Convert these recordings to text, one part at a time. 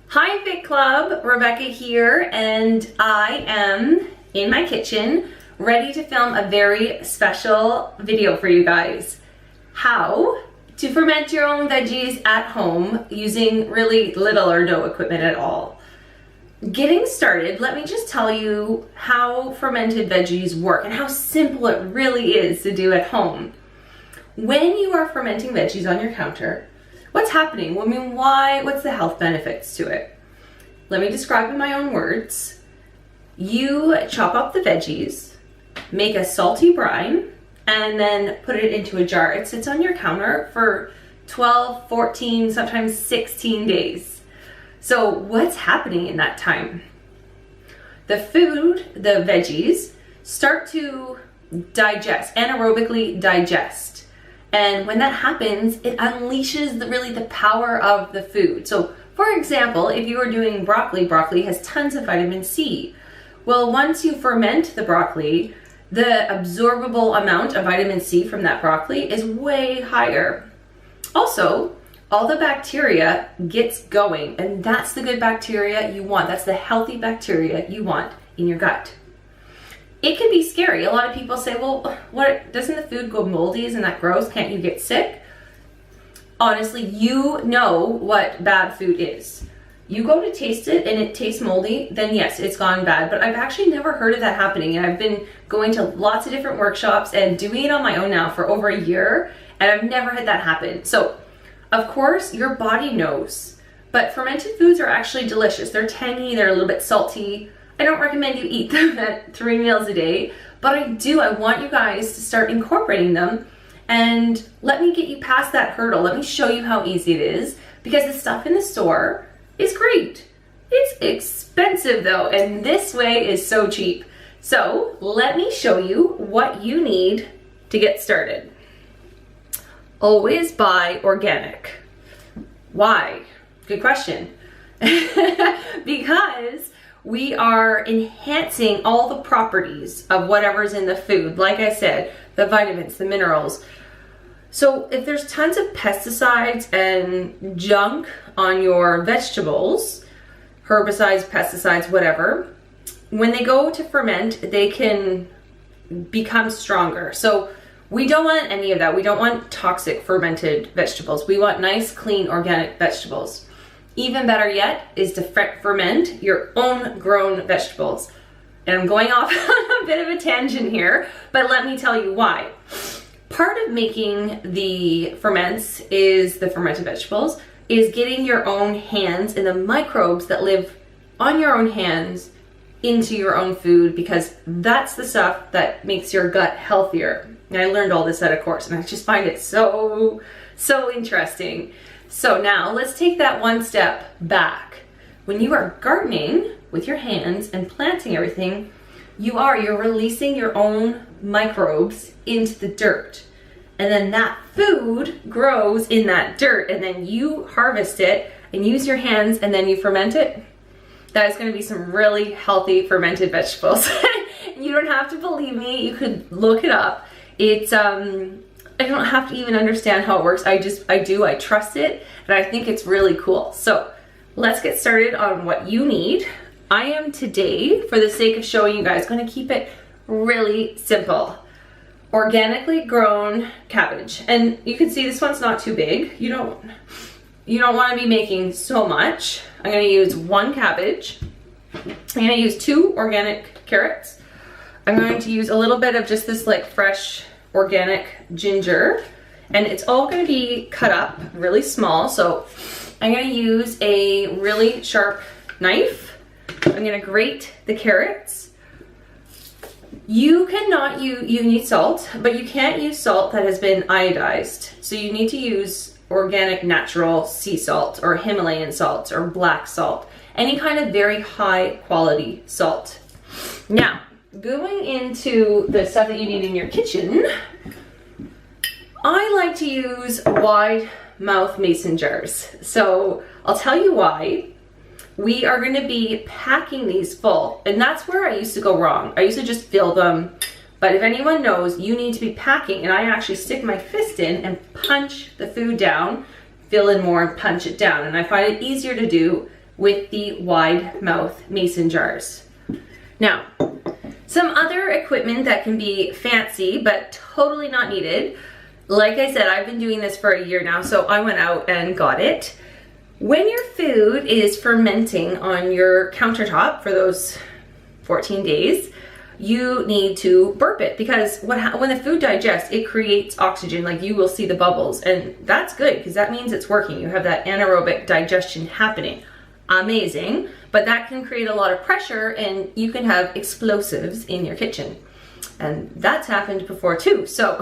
Hi Fit Club, Rebecca here, and I am in my kitchen ready to film a very special video for you guys. How to ferment your own veggies at home using really little or no equipment at all. Getting started, let me just tell you how fermented veggies work and how simple it really is to do at home. When you are fermenting veggies on your counter, what's happening? I mean, what's the health benefits to it? Let me describe in my own words. You chop up the veggies, make a salty brine, and then put it into a jar. It sits on your counter for 12, 14, sometimes 16 days. So what's happening in that time? The food, the veggies, start to digest, anaerobically digest. And when that happens, it unleashes really the power of the food. So for example, if you are doing broccoli, broccoli has tons of vitamin C. Well, once you ferment the broccoli, the absorbable amount of vitamin C from that broccoli is way higher. Also, all the bacteria gets going, and that's the good bacteria you want. That's the healthy bacteria you want in your gut. It can be scary. A lot of people say, well, what, doesn't the food go moldy? Isn't that gross? Can't you get sick? Honestly, you know what bad food is. You go to taste it and it tastes moldy, then yes, it's gone bad. But I've actually never heard of that happening. And I've been going to lots of different workshops and doing it on my own now for over a year, and I've never had that happen. So, of course, your body knows. But fermented foods are actually delicious. They're tangy, they're a little bit salty. I don't recommend you eat them at 3 meals a day, but I want you guys to start incorporating them, and let me get you past that hurdle. Let me show you how easy it is, because the stuff in the store is great. It's expensive though, and this way is so cheap. So let me show you what you need to get started. Always buy organic. Why? Good question. Because we are enhancing all the properties of whatever's in the food. Like I said, the vitamins, the minerals. So if there's tons of pesticides and junk on your vegetables, herbicides, pesticides, whatever, when they go to ferment, they can become stronger. So we don't want any of that. We don't want toxic fermented vegetables. We want nice, clean, organic vegetables. Even better yet is to ferment your own grown vegetables. And I'm going off on a bit of a tangent here, but let me tell you why. Part of making the ferments is the fermented vegetables is getting your own hands and the microbes that live on your own hands into your own food, because that's the stuff that makes your gut healthier. And I learned all this at a course, and I just find it so interesting. So now let's take that one step back. When you are gardening with your hands and planting everything, you're releasing your own microbes into the dirt. And then that food grows in that dirt, and then you harvest it and use your hands, and then you ferment it. That is going to be some really healthy fermented vegetables. You don't have to believe me. You could look it up. It's I don't have to even understand how it works. I trust it, and I think it's really cool. So let's get started on what you need. I am today, for the sake of showing you guys, going to keep it really simple. Organically grown cabbage. And you can see this one's not too big. You don't want to be making so much. I'm going to use 1 cabbage. I'm going to use 2 organic carrots. I'm going to use a little bit of just this like fresh organic ginger, and it's all going to be cut up really small. So I'm going to use a really sharp knife. I'm going to grate the carrots. You need salt, but you can't use salt that has been iodized. So you need to use organic natural sea salt or Himalayan salt or black salt, any kind of very high quality salt. Now, going into the stuff that you need in your kitchen, I like to use wide mouth mason jars. So I'll tell you why. We are going to be packing these full, and that's where I used to go wrong. I used to just fill them, but if anyone knows, you need to be packing, and I actually stick my fist in and punch the food down fill in more and punch it down. And I find it easier to do with the wide mouth mason jars. Now, some other equipment that can be fancy but totally not needed. Like I said, I've been doing this for a year now, so I went out and got it. When your food is fermenting on your countertop for those 14 days, you need to burp it, because when the food digests, it creates oxygen. Like, you will see the bubbles, and that's good because that means it's working. You have that anaerobic digestion happening. Amazing. But that can create a lot of pressure, and you can have explosives in your kitchen. And that's happened before too. So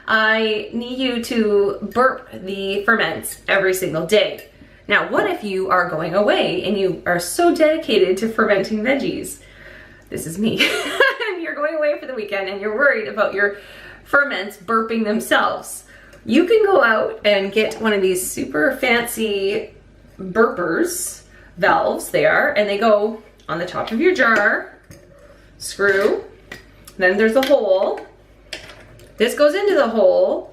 I need you to burp the ferments every single day. Now, what if you are going away and you are so dedicated to fermenting veggies? This is me. And you're going away for the weekend and you're worried about your ferments burping themselves. You can go out and get one of these super fancy burpers, valves they are, and they go on the top of your jar, screw, then there's a hole. This goes into the hole.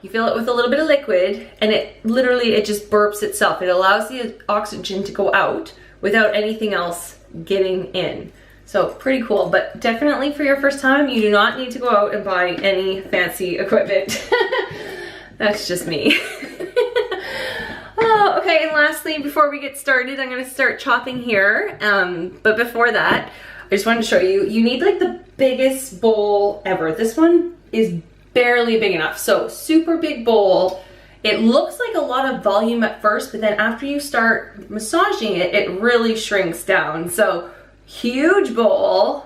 You fill it with a little bit of liquid, and it just burps itself. It allows the oxygen to go out without anything else getting in. So pretty cool, but definitely for your first time, you do not need to go out and buy any fancy equipment. That's just me. Oh, okay, and lastly, before we get started, I'm gonna start chopping here. But before that, I just wanted to show you, you need like the biggest bowl ever. This one is barely big enough, so super big bowl. It looks like a lot of volume at first, but then after you start massaging it, it really shrinks down. So huge bowl,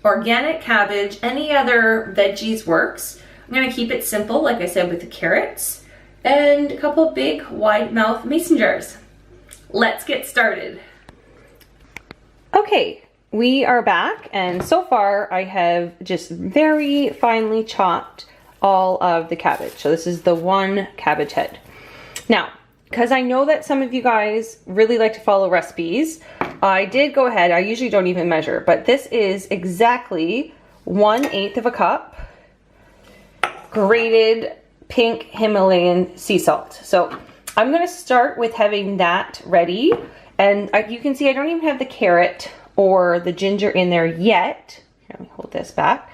organic cabbage, any other veggies works. I'm gonna keep it simple, like I said, with the carrots, and a couple big wide mouth mason jars. Let's get started. Okay, we are back, and so far I have just very finely chopped all of the cabbage. So this is the one cabbage head. Now, because I know that some of you guys really like to follow recipes, I did go ahead, I usually don't even measure, but this is exactly 1/8 of a cup grated pink Himalayan sea salt. So I'm gonna start with having that ready. And you can see I don't even have the carrot or the ginger in there yet. Here, let me hold this back.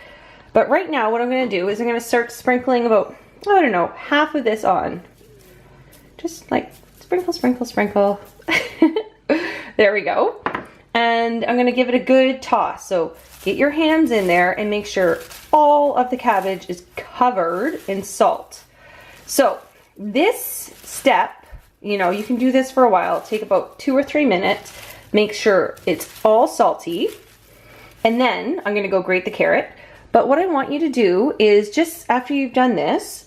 But right now what I'm gonna do is I'm gonna start sprinkling about, I don't know, half of this on. Just like sprinkle, sprinkle, sprinkle. There we go. And I'm gonna give it a good toss. So get your hands in there and make sure all of the cabbage is covered in salt. So this step, you know, you can do this for a while. Take about 2 or 3 minutes. Make sure it's all salty. And then I'm gonna go grate the carrot. But what I want you to do is, just after you've done this,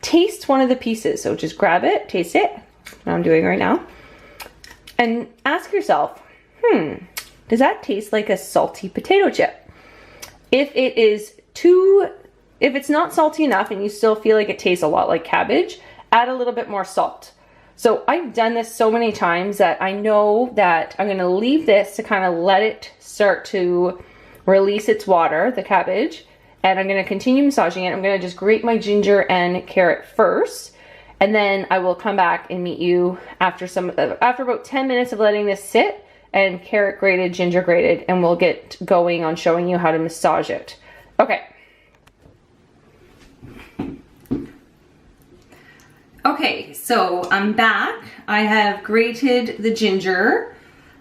taste one of the pieces. So just grab it, taste it, what I'm doing right now, and ask yourself, does that taste like a salty potato chip? If it's not salty enough and you still feel like it tastes a lot like cabbage, add a little bit more salt. So I've done this so many times that I know that I'm gonna leave this to kind of let it start to release its water, the cabbage, and I'm gonna continue massaging it. I'm gonna just grate my ginger and carrot first, and then I will come back and meet you after about 10 minutes of letting this sit, and carrot grated, ginger grated, and we'll get going on showing you how to massage it. Okay. Okay, so I'm back. I have grated the ginger,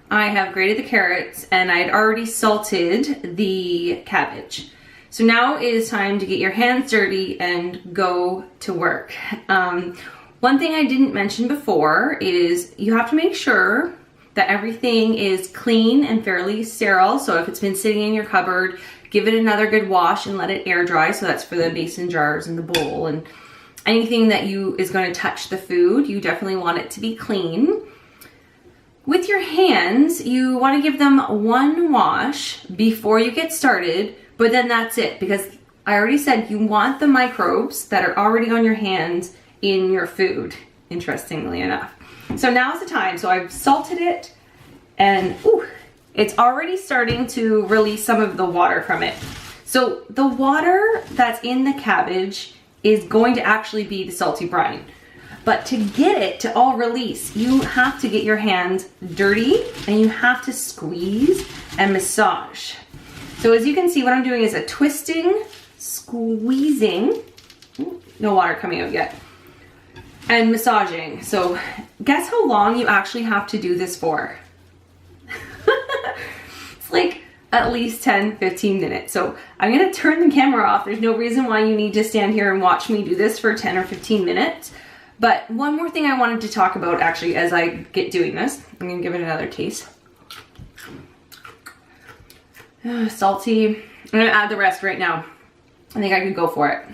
I have grated the carrots, and I had already salted the cabbage. So now it is time to get your hands dirty and go to work. One thing I didn't mention before is you have to make sure that everything is clean and fairly sterile. So if it's been sitting in your cupboard, give it another good wash and let it air dry. So that's for the mason jars and the bowl and anything that is going to touch the food. You definitely want it to be clean. With your hands, you want to give them one wash before you get started, but then that's it, because I already said you want the microbes that are already on your hands in your food, interestingly enough. So now's the time. So I've salted it, and it's already starting to release some of the water from it. So the water that's in the cabbage is going to actually be the salty brine. But to get it to all release, you have to get your hands dirty and you have to squeeze and massage. So as you can see, what I'm doing is a twisting, squeezing, no water coming out yet, and massaging. So guess how long you actually have to do this for? It's like at least 10-15 minutes. So I'm gonna turn the camera off. There's no reason why you need to stand here and watch me do this for 10 or 15 minutes. But one more thing I wanted to talk about actually as I get doing this, I'm gonna give it another taste. Salty. I'm gonna add the rest right now. I think I could go for it.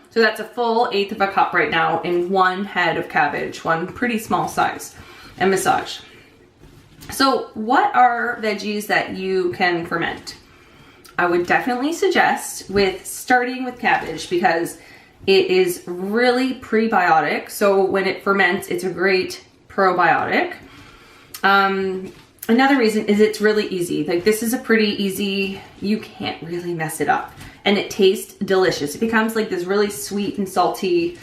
So that's a full 1/8 of a cup right now in one head of cabbage, one pretty small size, and massage. So what are veggies that you can ferment? I would definitely suggest starting with cabbage because it is really prebiotic. So when it ferments, it's a great probiotic. Another reason is it's really easy. Like this is a pretty easy, you can't really mess it up. And it tastes delicious. It becomes like this really sweet and salty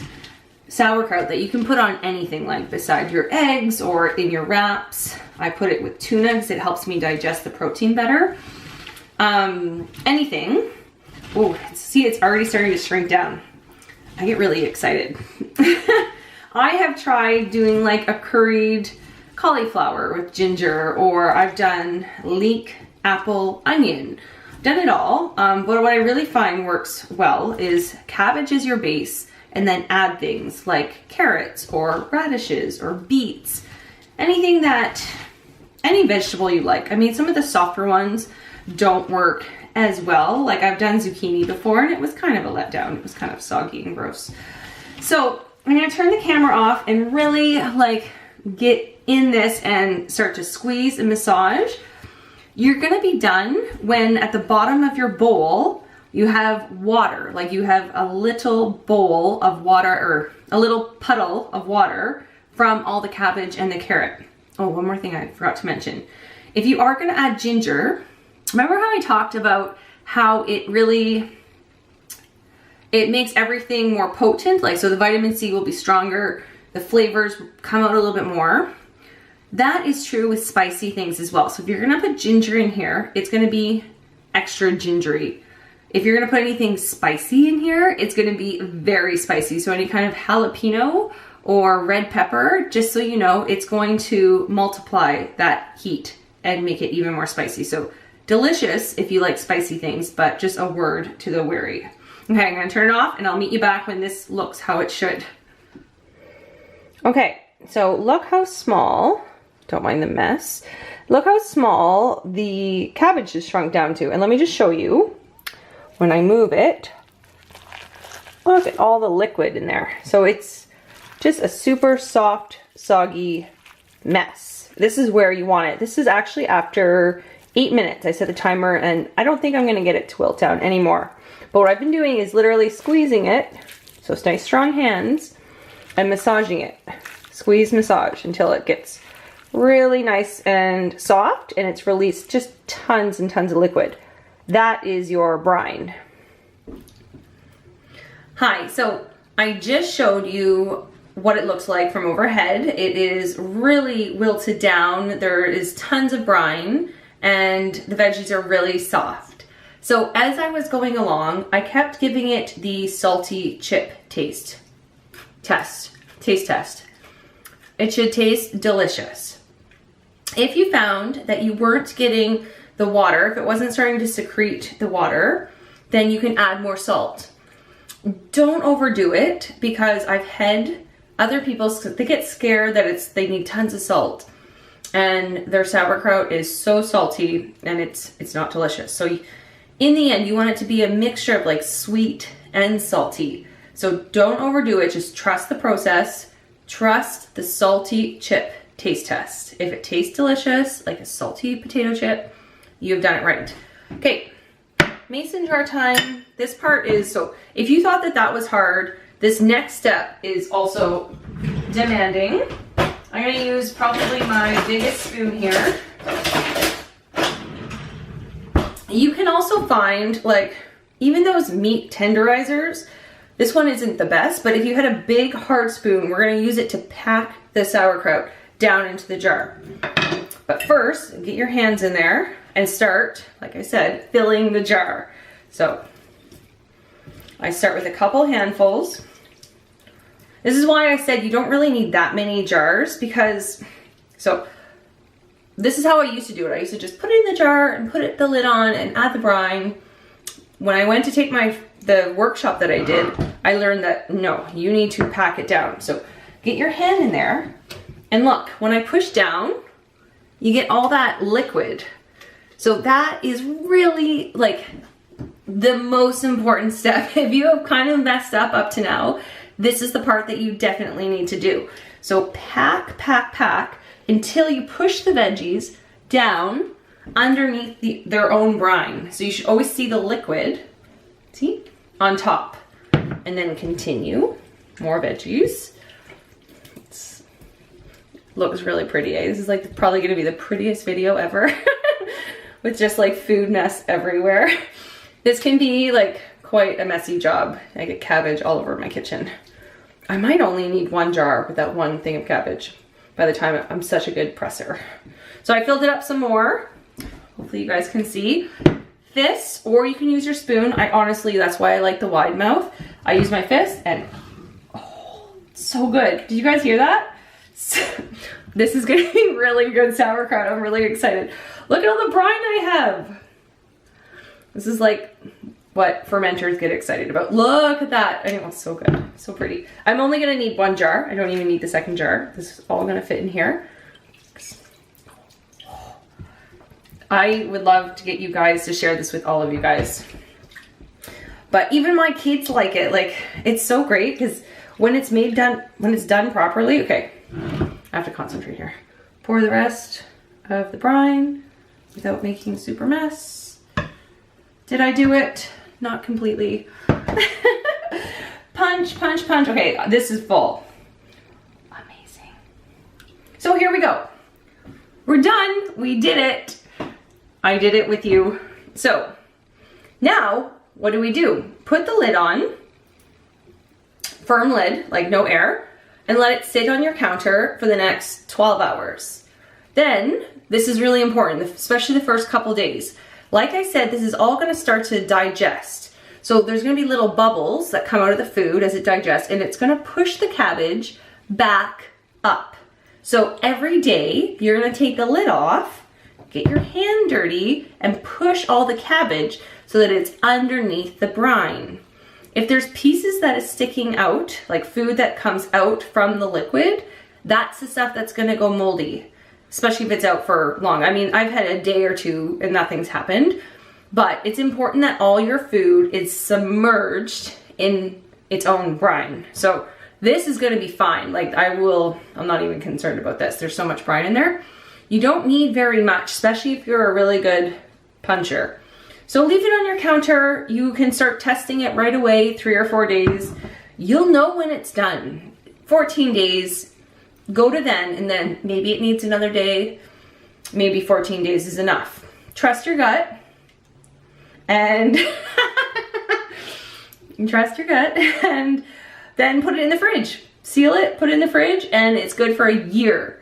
sauerkraut that you can put on anything, like beside your eggs or in your wraps. I put it with tuna because it helps me digest the protein better. Anything. Oh, see, it's already starting to shrink down. I get really excited. I have tried doing like a curried cauliflower with ginger, or I've done leek, apple, onion. Done it all, but what I really find works well is cabbage is your base, and then add things like carrots or radishes or beets, any vegetable you like. I mean, some of the softer ones don't work as well. Like I've done zucchini before and it was kind of a letdown. It was kind of soggy and gross. So I'm gonna turn the camera off and really like get in this and start to squeeze and massage. You're gonna be done when at the bottom of your bowl, you have water. Like you have a little bowl of water or a little puddle of water from all the cabbage and the carrot. Oh, one more thing I forgot to mention. If you are gonna add ginger, remember how I talked about how it makes everything more potent? Like, so the vitamin C will be stronger, the flavors come out a little bit more. That is true with spicy things as well. So if you're gonna put ginger in here, it's gonna be extra gingery. If you're gonna put anything spicy in here, it's gonna be very spicy. So any kind of jalapeno or red pepper, just so you know, it's going to multiply that heat and make it even more spicy. So delicious if you like spicy things, but just a word to the wary. Okay, I'm gonna turn it off and I'll meet you back when this looks how it should. Okay, so look how small, don't mind the mess. Look how small the cabbage has shrunk down to. And let me just show you, when I move it, look at all the liquid in there. So it's just a super soft, soggy mess. This is where you want it. This is actually after 8 minutes. I set the timer and I don't think I'm gonna get it to wilt down anymore. But what I've been doing is literally squeezing it, so it's nice strong hands, and massaging it. Squeeze, massage until it gets really nice and soft and it's released just tons and tons of liquid. That is your brine. Hi, so I just showed you what it looks like from overhead. It is really wilted down. There is tons of brine and the veggies are really soft. So as I was going along, I kept giving it the salty chip taste test. It should taste delicious. If you found that you weren't getting the water, if it wasn't starting to secrete the water, then you can add more salt. Don't overdo it, because I've had other people, they get scared that they need tons of salt and their sauerkraut is so salty and it's not delicious. So in the end, you want it to be a mixture of like sweet and salty. So don't overdo it, just trust the process, trust the salty chip taste test. If it tastes delicious, like a salty potato chip, you've done it right. Okay, mason jar time. This part is, so if you thought that that was hard, this next step is also demanding. I'm gonna use probably my biggest spoon here. You can also find, like, even those meat tenderizers, This one isn't the best, but if you had a big hard spoon, we're gonna use it to pack the sauerkraut down into the jar. But first, get your hands in there and start, like I said, filling the jar. So I start with a couple handfuls. This is why I said you don't really need that many jars, because, so this is how I used to do it. I used to just put it in the jar and put the lid on and add the brine. When I went to take the workshop that I did, I learned that no, you need to pack it down. So get your hand in there and look, when I push down, you get all that liquid. So that is really like the most important step. If you have kind of messed up to now, this is the part that you definitely need to do. So pack, pack, pack until you push the veggies down underneath their own brine. So you should always see the liquid, see, on top. And then continue, more veggies. Looks really pretty, eh? This is like probably gonna be the prettiest video ever with just like food mess everywhere. This can be like quite a messy job. I get cabbage all over my kitchen. I might only need one jar with that one thing of cabbage by the time I'm such a good presser. So I filled it up some more. Hopefully you guys can see this, or you can use your spoon. I honestly, that's why I like the wide mouth. I use my fist and oh, so good. Did you guys hear that? This is gonna be really good sauerkraut. I'm really excited. Look at all the brine I have. This is like what fermenters get excited about. Look at that. I know, it's so good, so pretty. I'm only gonna need one jar. I don't even need the second jar. This is all gonna fit in here. I would love to get you guys to share this with all of you guys. But even my kids like it. Like, it's so great because when it's done properly, okay, I have to concentrate here. Pour the rest of the brine without making a super mess. Did I do it? Not completely. Punch, punch, punch. Okay, this is full. Amazing. So here we go. We're done. We did it. I did it with you. So now what do? Put the lid on, firm lid, like no air, and let it sit on your counter for the next 12 hours. Then, this is really important, especially the first couple days. Like I said, this is all gonna start to digest. So there's gonna be little bubbles that come out of the food as it digests, and it's gonna push the cabbage back up. So every day, you're gonna take the lid off, get your hand dirty, and push all the cabbage so that it's underneath the brine. If there's pieces that is sticking out, like food that comes out from the liquid, that's the stuff that's gonna go moldy, especially if it's out for long. I mean, I've had a day or two and nothing's happened, but it's important that all your food is submerged in its own brine. So this is gonna be fine. Like I'm not even concerned about this. There's so much brine in there. You don't need very much, especially if you're a really good puncher. So leave it on your counter. You can start testing it right away, 3 or 4 days. You'll know when it's done. 14 days, go to then, and then maybe it needs another day. Maybe 14 days is enough. Trust your gut. And trust your gut. And then put it in the fridge. Seal it, put it in the fridge, and it's good for a year.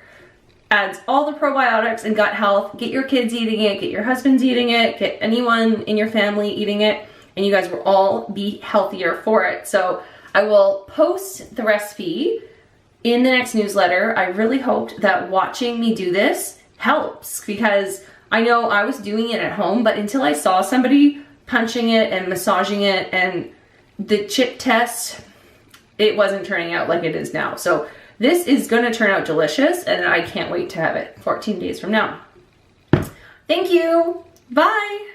Adds all the probiotics and gut health. Get your kids eating it, get your husbands eating it, get anyone in your family eating it, and you guys will all be healthier for it. So I will post the recipe in the next newsletter. I really hoped that watching me do this helps, because I know I was doing it at home, but until I saw somebody punching it and massaging it and the chip test, it wasn't turning out like it is now. So this is gonna turn out delicious, and I can't wait to have it 14 days from now. Thank you. Bye.